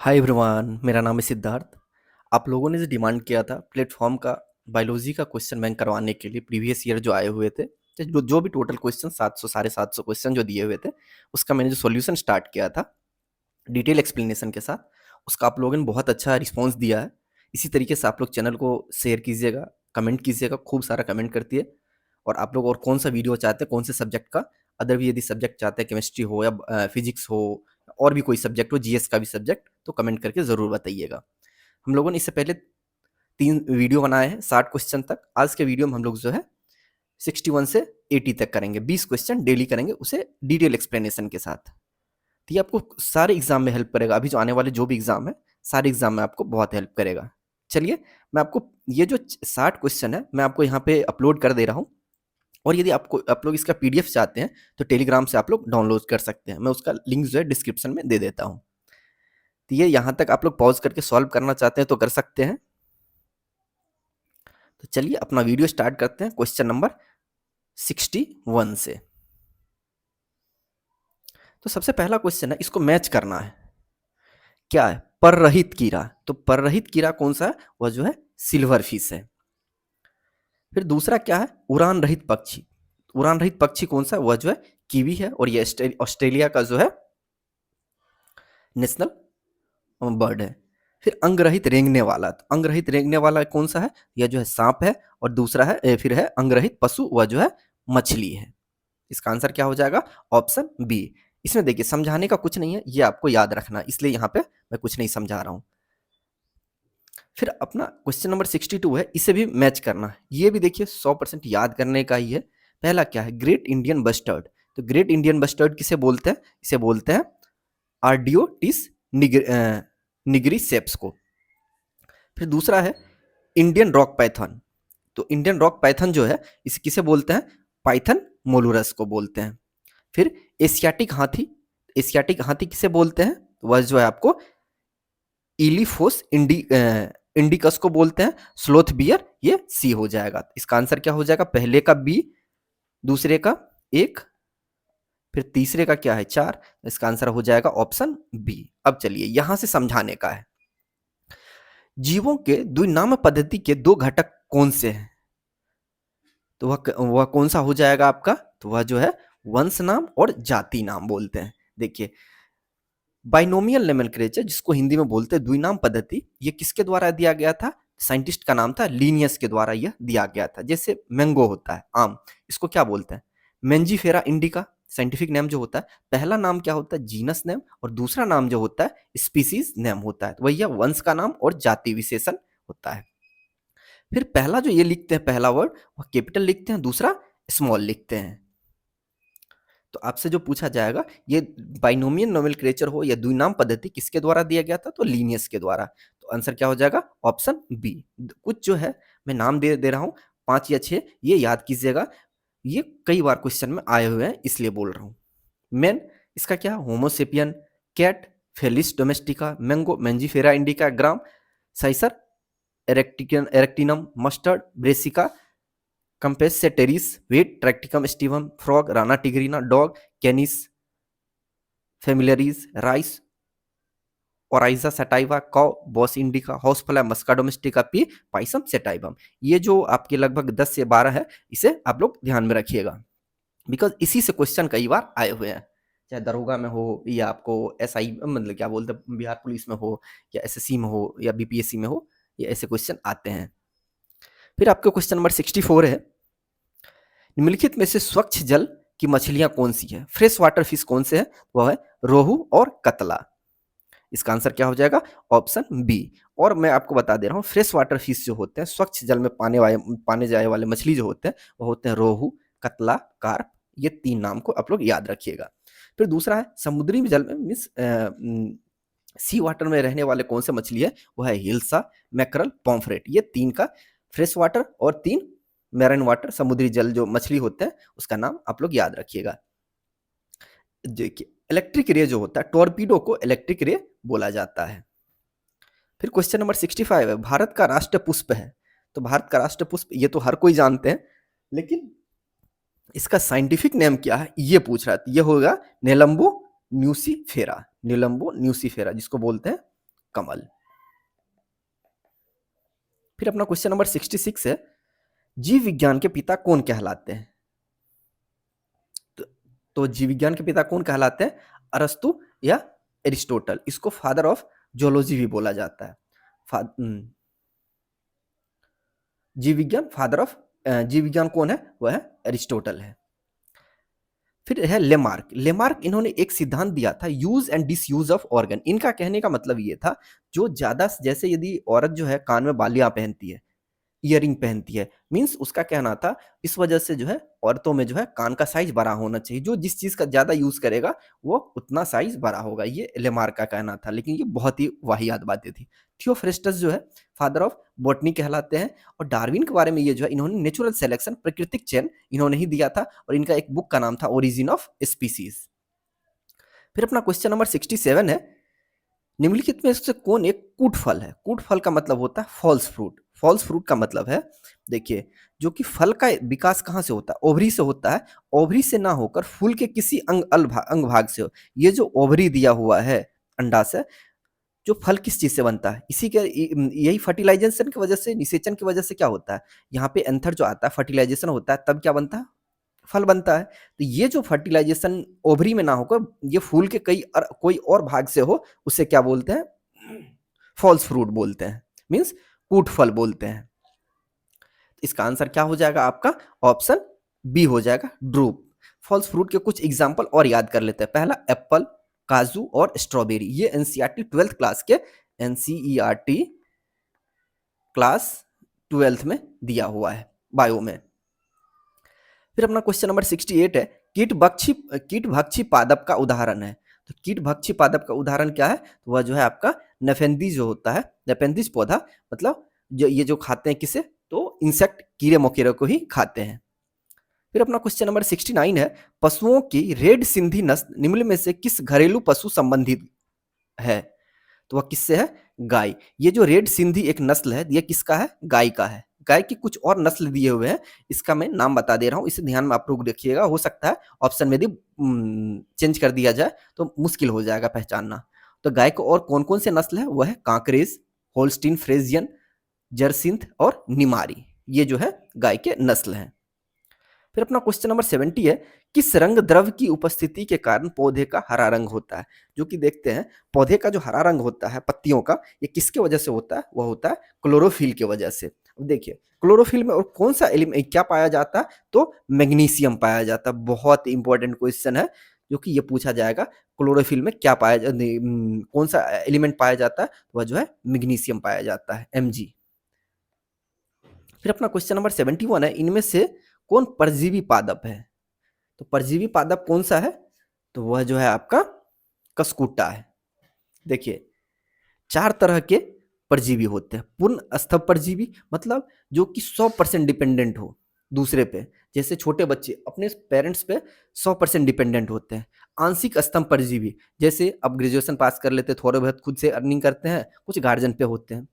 Hi everyone, मेरा नाम है सिद्धार्थ। आप लोगों ने जो डिमांड किया था प्लेटफॉर्म का बायोलॉजी का क्वेश्चन बैंक करवाने के लिए प्रीवियस ईयर जो आए हुए थे, तो जो भी टोटल क्वेश्चन 700 साढ़े 700 क्वेश्चन जो दिए हुए थे, उसका मैंने जो सॉल्यूशन स्टार्ट किया था डिटेल एक्सप्लेनेशन के साथ, उसका आप लोगों ने बहुत अच्छा रिस्पॉन्स दिया है। इसी तरीके से आप लोग चैनल को शेयर कीजिएगा, कमेंट कीजिएगा, खूब सारा कमेंट करती है। और आप लोग और कौन सा वीडियो चाहते हैं, कौन से सब्जेक्ट का, अदर भी यदि सब्जेक्ट चाहते हैं, केमिस्ट्री हो या फिजिक्स हो और भी कोई सब्जेक्ट हो, जीएस का भी सब्जेक्ट, तो कमेंट करके ज़रूर बताइएगा। हम लोगों ने इससे पहले 3 वीडियो बनाए हैं 60 क्वेश्चन तक। आज के वीडियो में हम लोग जो है 61 से 80 तक करेंगे, 20 क्वेश्चन डेली करेंगे, उसे डिटेल एक्सप्लेनेशन के साथ। तो ये आपको सारे एग्जाम में हेल्प करेगा। अभी जो आने वाले जो भी एग्जाम है, सारे एग्जाम में आपको बहुत हेल्प करेगा। चलिए, मैं आपको ये जो 60 क्वेश्चन है, मैं आपको यहाँ पे अपलोड कर दे रहा हूँ। और यदि आप लोग इसका पीडीएफ चाहते हैं, तो टेलीग्राम से आप लोग डाउनलोड कर सकते हैं। मैं उसका लिंक जो है डिस्क्रिप्शन में दे देता हूँ। तो ये यहाँ तक आप लोग पॉज करके सॉल्व करना चाहते हैं तो कर सकते हैं। तो चलिए अपना वीडियो स्टार्ट करते हैं क्वेश्चन नंबर 61 से। तो सबसे पहला क्वेश्चन है, इसको मैच करना है। क्या है? पररहित कीड़ा। तो पररहित कीड़ा कौन सा है? वह जो है सिल्वर फिश है। फिर दूसरा क्या है? उड़ान रहित पक्षी। उड़ान रहित पक्षी कौन सा है? वह जो है कीवी है, और ये ऑस्ट्रेलिया का जो है नेशनल बर्ड है। फिर अंग रहित रेंगने वाला। तो अंग रहित रेंगने वाला कौन सा है? यह जो है सांप है। और दूसरा है फिर है अंग रहित पशु, वह जो है मछली है। इसका आंसर क्या हो जाएगा? Option B. इसमें देखिए समझाने का कुछ नहीं है, ये आपको याद रखना, इसलिए यहाँ पे मैं कुछ नहीं समझा रहा हूँ। फिर अपना क्वेश्चन नंबर 62 है, इसे भी मैच करना है। ये भी देखिए 100% याद करने का ही है। पहला क्या है? Great Indian bustard. तो ग्रेट इंडियन बस्टर्ड किसे बोलते हैं? इसे बोलते हैं आर्डियोटिस निग्री सेप्स को। फिर दूसरा है इंडियन रॉक पाइथन। तो इंडियन रॉक पाइथन जो है, इसे किसे बोलते हैं? पाइथन मोलुरस को बोलते हैं। फिर एशियाटिक हाथी। एशियाटिक हाथी किसे बोलते हैं? वह जो है आपको इलीफोस इंडिकस को बोलते हैं। स्लोथ बियर, ये सी हो जाएगा। इसका आंसर क्या हो जाएगा? पहले का बी, दूसरे का 1, फिर तीसरे का क्या है? 4। इसका आंसर हो जाएगा ऑप्शन बी। अब चलिए यहां से समझाने का है। जीवों के द्विनाम पद्धति के 2 घटक कौन से हैं? तो वह कौन सा हो जाएगा आपका? तो वह जो है वंश नाम और जाति नाम बोलते हैं। देखिए, बाइनोमियल नोमेनक्लेचर, जिसको हिंदी में बोलते हैं द्विनाम पद्धति, ये किसके द्वारा दिया गया था? साइंटिस्ट का नाम था लीनियस के द्वारा यह दिया गया था। जैसे मैंगो होता है, आम, इसको क्या बोलते हैं? मेंजीफेरा इंडिका साइंटिफिक नेम जो होता है। पहला नाम क्या होता है? जीनस नेम, और दूसरा नाम जो होता है स्पीसीज नेम होता है। तो वही वंश का नाम और जाति विशेषण होता है। फिर पहला जो ये लिखते हैं, पहला वर्ड, वह कैपिटल लिखते हैं, दूसरा स्मॉल लिखते हैं। तो आपसे जो पूछा जाएगा, ये बाइनोमियल नोमेनक्लेचर हो या द्विनाम पद्धति, किसके द्वारा दिया गया था? तो लीनियस के द्वारा। तो आंसर क्या हो जाएगा? Option B. कुछ जो है मैं नाम दे रहा हूँ, 5 या 6, ये याद कीजिएगा। ये कई बार क्वेश्चन में आए हुए हैं, इसलिए बोल रहा हूँ। मेन, इसका क्या? Homo sapien, cat, Felis domestica, mango, Mangifera indica, gram, Cicer arietinum, mustard, Brassica, campestris, wheat, Triticum aestivum, frog, Rana tigrina, dog, Canis familiaris, rice, Oryza sativa, cow, Bos indica, house fly, Musca domestica, pea, Pisum sativum. ये जो आपके लगभग 10 से 12 है, इसे आप लोग ध्यान में रखिएगा, बिकॉज इसी से क्वेश्चन कई बार आए हुए हैं। चाहे दरोगा में हो, या आपको एसआई मतलब क्या बोलते हैं बिहार पुलिस में हो, या एसएससी में हो, या बीपीएससी में हो, ये ऐसे क्वेश्चन आते हैं। फिर आपके क्वेश्चन नंबर 64 है, निम्नलिखित में से स्वच्छ जल की मछलियां कौन सी है? फ्रेश वाटर फिश कौन से है? वह है रोहू और कतला। इसका आंसर क्या हो जाएगा? Option B. और मैं आपको बता दे रहा हूँ, फ्रेश वाटर फिश जो होते हैं, स्वच्छ जल में पाने जाने वाले मछली जो होते हैं, वो होते हैं रोहू, कतला, कार्प। ये 3 नाम को आप लोग याद रखिएगा। फिर दूसरा है समुद्री जल में, मीन्स सी वाटर में रहने वाले कौन से मछली है? वो है हिल्सा, मैकरल, पॉम्फ्रेट। ये 3 का फ्रेश वाटर, और 3 मैरिन वाटर, समुद्री जल जो मछली होते हैं, उसका नाम आप लोग याद रखिएगा। देखिए, इलेक्ट्रिक रे जो होता है, टॉर्पीडो को इलेक्ट्रिक रे बोला जाता है। फिर क्वेश्चन नंबर 65 है, भारत का राष्ट्र पुष्प है। तो भारत का राष्ट्र पुष्प ये तो हर कोई जानते हैं, लेकिन इसका साइंटिफिक नेम क्या है, ये पूछ रहा है। ये होगा नेलम्बो न्यूसीफेरा। नेलम्बो न्यूसीफेरा, जिसको बोलते हैं कमल। फिर अपना क्वेश्चन नंबर 66 है, जीव विज्ञान के पिता कौन कहलाते हैं? तो जीव विज्ञान के पिता कौन कहलाते हैं? अरस्तु या एरिस्टोटल। इसको फादर ऑफ जोलॉजी भी बोला जाता है। जीव विज्ञान कौन है? वह है एरिस्टोटल है। फिर है लेमार्क। लेमार्क इन्होंने एक सिद्धांत दिया था, use and disuse of organ. इनका कहने का मतलब ये था, जो ज्यादा, जैसे यदि औरत जो है कान में बालियां पहनती है, ईयरिंग पहनती है, मीन्स उसका कहना था इस वजह से जो है औरतों में जो है कान का साइज बड़ा होना चाहिए, जो जिस चीज का ज्यादा यूज करेगा वो उतना साइज बड़ा होगा, ये लेमार्क का कहना था। लेकिन ये बहुत ही वाहियात बातें थी। थियोफ्रेस्टस जो है फादर ऑफ बॉटनी कहलाते हैं। और डार्विन के बारे में ये जो है इन्होंने नेचुरल सिलेक्शन, प्राकृतिक चयन इन्होंने ही दिया था, और इनका एक बुक का नाम था ओरिजिन ऑफ स्पीसीज। फिर अपना क्वेश्चन नंबर 67 है, निम्नलिखित में से कौन एक कूट फल है? कूट फल का मतलब होता है फॉल्स फ्रूट। फॉल्स फ्रूट का मतलब है, देखिए, जो कि फल का विकास कहाँ से होता है? ओवरी से होता है। ओवरी से ना होकर फूल के किसी अंग भाग से हो। ये जो ओवरी दिया हुआ है अंडा से, जो फल किस चीज से बनता है? इसी के यही फर्टिलाइजेशन की वजह से, निषेचन की वजह से क्या होता है, यहाँ पे एंथर जो आता है, फर्टिलाइजेशन होता है, तब क्या बनता है? फल बनता है। तो ये जो फर्टिलाइजेशन ओवरी में ना होकर ये फूल के कोई और भाग से हो, उसे क्या बोलते हैं? फॉल्स फ्रूट बोलते हैं, मीन्स कूट फल बोलते हैं। इसका आंसर क्या हो जाएगा आपका? ऑप्शन बी हो जाएगा, ड्रूप। फॉल्स फ्रूट के कुछ एग्जाम्पल और याद कर लेते हैं। पहला एप्पल, काजू और स्ट्रॉबेरी। ये एनसीईआरटी 12th क्लास के, एनसीईआरटी क्लास 12th में दिया हुआ है बायो में। फिर अपना क्वेश्चन नंबर 68 है, कीट भक्षी पादप का उदाहरण है। तो कीट भक्षी पादप का उदाहरण क्या है? तो वह जो है आपका नेफेंथीज जो होता है, नेफेंथीज पौधा, मतलब ये जो खाते हैं किसे? तो इंसेक्ट, कीड़े मकोड़े को ही खाते हैं। फिर अपना क्वेश्चन नंबर 69 है, पशुओं की रेड सिंधी नस्ल निम्न में से किस घरेलू पशु संबंधित है? तो वह किससे है? गाय। ये जो रेड सिंधी एक नस्ल है, ये किसका है? गाय का है। गाय की कुछ और नस्ल दिए हुए हैं, इसका मैं नाम बता दे रहा हूँ, इसे ध्यान में आप लोग रखिएगा। हो सकता है ऑप्शन में यदि चेंज कर दिया जाए तो मुश्किल हो जाएगा पहचानना। तो गाय को और कौन कौन से नस्ल है? वह है कांकरेज, होल्स्टीन फ्रेजियन, जर्सिंथ और निमारी। ये जो है गाय के नस्ल हैं। फिर अपना क्वेश्चन नंबर 70 है, किस रंग द्रव्य की उपस्थिति के कारण पौधे का हरा रंग होता है? जो कि देखते हैं, पौधे का जो हरा रंग होता है पत्तियों का, ये किसके वजह से होता है? वह होता है क्लोरोफिल की वजह से। अब देखिए, क्लोरोफिल में और कौन सा एलिमेंट क्या पाया जाता है? तो मैग्नीशियम पाया जाता है। बहुत इंपॉर्टेंट क्वेश्चन है, जो कि ये पूछा जाएगा, क्लोरोफिल में क्या पाया कौन सा एलिमेंट पाया जाता है? वह जो है मैग्नीशियम पाया जाता है, Mg। फिर अपना क्वेश्चन नंबर 71 है, इनमें से कौन परजीवी पादप है? तो परजीवी पादप कौन सा है? तो वह जो है आपका कसकुट्टा है। देखिए, 4 तरह के परजीवी होते हैं। पूर्ण स्तभ परजीवी, मतलब जो कि 100% डिपेंडेंट हो दूसरे पे, जैसे छोटे बच्चे अपने पेरेंट्स पे 100% डिपेंडेंट होते हैं। आंशिक स्तंभ परजीवी, जैसे अब ग्रेजुएशन पास कर लेते, थोड़े बहुत खुद से अर्निंग करते हैं, कुछ गार्जियन पे होते हैं।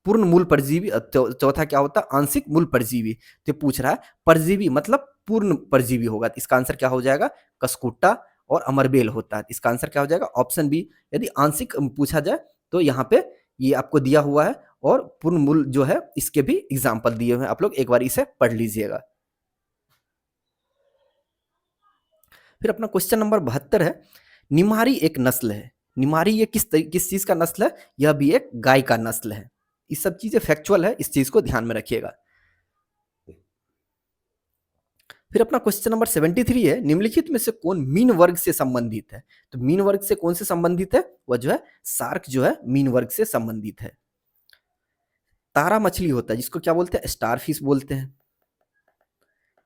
पूर्ण मूल परजीवी, चौथा क्या होता है? आंशिक मूल परजीवी। तो पूछ रहा है परजीवी मतलब पूर्ण परजीवी होगा, तो इसका आंसर क्या हो जाएगा? कसकुट्टा और अमरबेल होता है। इसका आंसर क्या हो जाएगा? Option B. यदि आंशिक पूछा जाए तो यहाँ पे ये आपको दिया हुआ है, और पूर्ण मूल जो है इसके भी एग्जाम्पल दिए हुए हैं, आप लोग एक बार इसे पढ़ लीजिएगा। फिर अपना क्वेश्चन नंबर 72 है, निमारी एक नस्ल है। निमारी ये किस चीज का नस्ल है? यह भी एक गाय का नस्ल है। ये सब चीजें फैक्चुअल है, इस चीज को ध्यान में रखिएगा। फिर अपना क्वेश्चन नंबर 73 है, निम्नलिखित में से कौन मीन वर्ग से संबंधित है? तो मीन वर्ग से कौन से संबंधित है? वह जो है शार्क जो है मीन वर्ग से संबंधित है। तारा मछली होता है, जिसको क्या बोलते हैं? स्टार फिश बोलते हैं।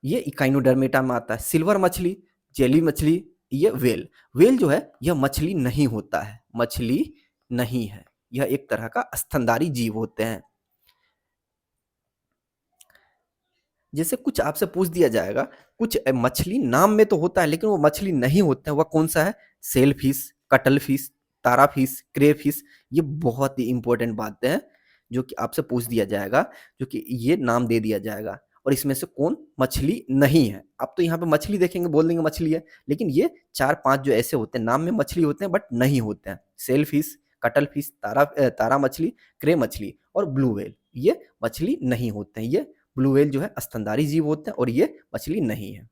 ये इकाइनोडर्मेटा में आता है। सिल्वर मछली, जेली मछली, ये वेल। वेल जो है यह मछली नहीं होता है, मछली नहीं है, यह एक तरह का स्तनधारी जीव होते हैं। जैसे कुछ आपसे पूछ दिया जाएगा, कुछ मछली नाम में तो होता है लेकिन वो मछली नहीं होता है, वह कौन सा है? सेल फिश, कटल फिश, तारा फिश, क्रे फिश। ये बहुत ही इंपॉर्टेंट बातें हैं जो कि आपसे पूछ दिया जाएगा, जो कि ये नाम दे दिया जाएगा, और इसमें से कौन मछली नहीं है? आप तो यहाँ पे मछली देखेंगे बोल देंगे मछली है, लेकिन ये 4-5 जो ऐसे होते हैं नाम में मछली होते हैं बट नहीं होते हैं। सेल फिश, कटल फिश, तारा मछली, क्रे मछली और ब्लू व्हेल, ये मछली नहीं होते हैं। ये ब्लू व्हेल जो है स्तनधारी जीव होते हैं और ये मछली नहीं है।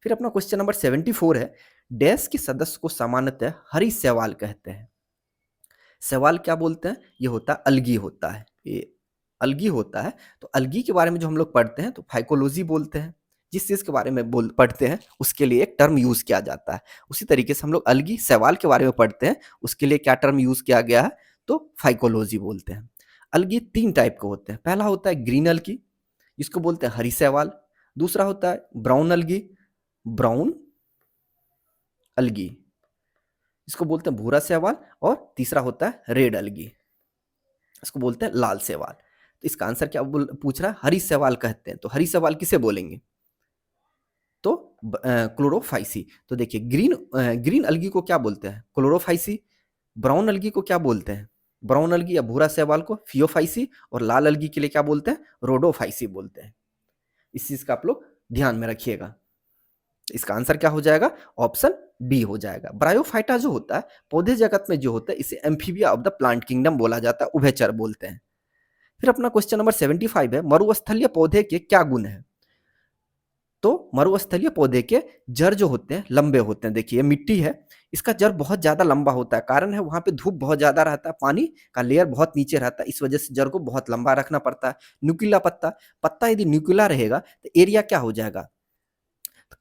फिर अपना क्वेश्चन नंबर 74 है, डैश के सदस्य को सामान्यतः हरी शैवाल कहते हैं। शैवाल क्या बोलते हैं? ये होता है अलगी होता है, ये अलगी होता है। तो अलगी के बारे में जो हम लोग पढ़ते हैं तो फाइकोलॉजी बोलते हैं। जिस चीज के बारे में पढ़ते हैं उसके लिए एक टर्म यूज किया जाता है। उसी तरीके से हम लोग अलगी शैवाल के बारे में पढ़ते हैं, उसके लिए क्या टर्म यूज किया गया है? तो फाइकोलॉजी बोलते हैं। अलगी 3 टाइप के होते हैं। पहला होता है ग्रीन अलगी, जिसको बोलते हैं हरी शैवाल। दूसरा होता है ब्राउन अलगी, ब्राउन अलगी, इसको बोलते हैं भूरा शैवाल। और तीसरा होता है रेड अलगी, इसको बोलते हैं लाल शैवाल। तो इसका आंसर क्या पूछ रहा है? हरी शैवाल कहते हैं। तो हरी शैवाल किसे बोलेंगे? तो क्लोरोफाइसी। तो देखिए ग्रीन अलगी को क्या बोलते हैं? क्लोरोफाइसी। ब्राउन अलगी को क्या बोलते हैं? ब्राउन अलगी या भूरा शैवाल को फियोफाइसी। और लाल अलगी के लिए क्या बोलते हैं? रोडोफाइसी बोलते हैं। इस चीज का आप लोग ध्यान में रखिएगा। इसका आंसर क्या हो जाएगा? ऑप्शन बी हो जाएगा। ब्रायोफाइटा जो होता है पौधे जगत में जो होता है, इसे amphibia of the plant kingdom बोला जाता है, उभयचर बोलते हैं। फिर अपना क्वेश्चन नंबर 75 है, मरुस्थलीय पौधे के क्या गुण है? तो मरुस्थलीय पौधे के जड़ जो होते हैं लंबे होते हैं। देखिए मिट्टी है, इसका जड़ बहुत ज्यादा लंबा होता है। कारण है वहां पे धूप बहुत ज्यादा रहता है, पानी का लेयर बहुत नीचे रहता है, इस वजह से जड़ को बहुत लंबा रखना पड़ता है। न्यूक्लिया पत्ता, पत्ता यदि न्यूक्लिया रहेगा तो एरिया क्या हो जाएगा?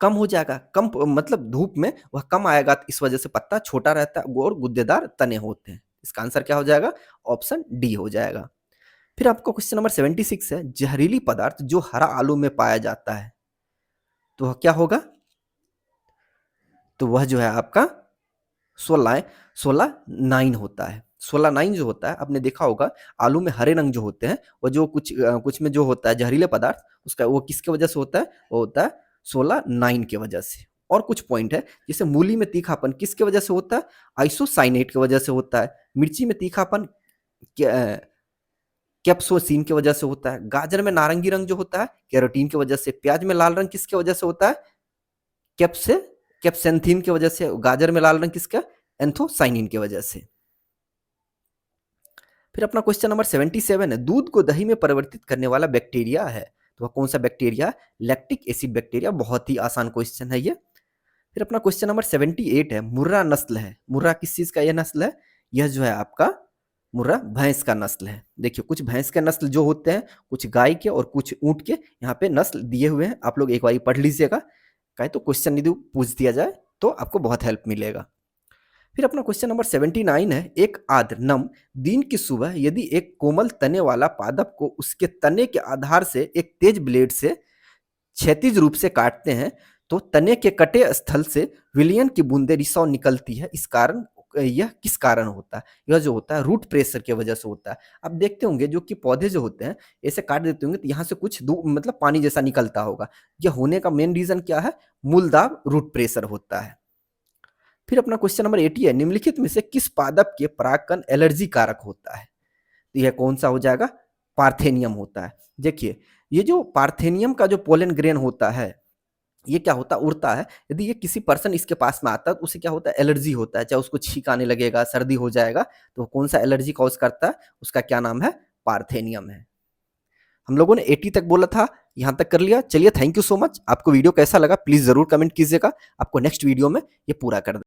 कम हो जाएगा। कम मतलब धूप में वह कम आएगा, तो इस वजह से पत्ता छोटा रहता है और गुद्देदार तने होते हैं। इसका आंसर क्या हो जाएगा? ऑप्शन डी हो जाएगा। फिर आपको क्वेश्चन नंबर 76 है, जहरीली पदार्थ जो हरा आलू में पाया जाता है, तो वह क्या होगा? तो वह जो है आपका 16 9 होता है। 16 9 जो होता है, आपने देखा होगा आलू में हरे रंग जो होते हैं, वो जो कुछ में जो होता है जहरीले पदार्थ, उसका वो किसके वजह से होता है? वो होता है 16 9 की वजह से। और कुछ पॉइंट है, जैसे मूली में तीखापन किसके वजह से होता है? आइसोसाइनेट की वजह से होता है। मिर्ची में तीखापन कैप्सोसिन की वजह से होता है। गाजर में नारंगी रंग जो होता है कैरोटीन की वजह से। प्याज में लाल रंग किसकी वजह से होता है? कैप्सेंथीन की वजह से। गाजर में लाल रंग किसका? एंथोसाइनिन की वजह से। फिर अपना क्वेश्चन नंबर 77 है, दूध को दही में परिवर्तित करने वाला बैक्टीरिया है, तो वह कौन सा बैक्टीरिया? Lactic acid bacteria. बहुत ही आसान क्वेश्चन है ये। फिर अपना क्वेश्चन नंबर 78 है, मुर्रा नस्ल है। मुर्रा किस चीज का यह नस्ल है? यह जो है आपका मुर्रा भैंस का नस्ल है। देखिए कुछ भैंस के नस्ल जो होते हैं, कुछ गाय के और कुछ ऊंट के यहाँ पे नस्ल दिए हुए हैं, आप लोग एक बार पढ़ लीजिएगा। कहे तो क्वेश्चन यदि पूछ दिया जाए तो आपको बहुत हेल्प मिलेगा। फिर अपना क्वेश्चन नंबर 79 है, एक आर्द्र नम दिन की सुबह यदि एक कोमल तने वाला पादप को उसके तने के आधार से एक तेज ब्लेड से क्षैतिज रूप से काटते हैं, तो तने के कटे स्थल से विलयन की बूंदें रिसाव निकलती है। इस कारण यह किस कारण होता है? यह जो होता है रूट प्रेशर की वजह से होता है। आप देखते होंगे जो कि पौधे जो होते हैं ऐसे काट देते होंगे तो यहाँ से कुछ मतलब पानी जैसा निकलता होगा। यह होने का मेन रीजन क्या है? मूलदाब रूट प्रेशर होता है। फिर अपना क्वेश्चन नंबर 80 है, निम्नलिखित में से किस पादप के परागकण एलर्जी कारक होता है? तो यह कौन सा हो जाएगा? पार्थेनियम होता है। देखिए ये जो पार्थेनियम का जो पोलन ग्रेन होता है, ये क्या होता है? उड़ता है। यदि ये किसी पर्सन इसके पास में आता है तो उसे क्या होता है? एलर्जी होता है, चाहे उसको छींक आने लगेगा, सर्दी हो जाएगा। तो कौन सा एलर्जी कॉज करता है? उसका क्या नाम है? पार्थेनियम है। हम लोगों ने 80 तक बोला था, यहां तक कर लिया। चलिए थैंक यू सो मच। आपको वीडियो कैसा लगा प्लीज जरूर कमेंट कीजिएगा। आपको नेक्स्ट वीडियो में ये पूरा कर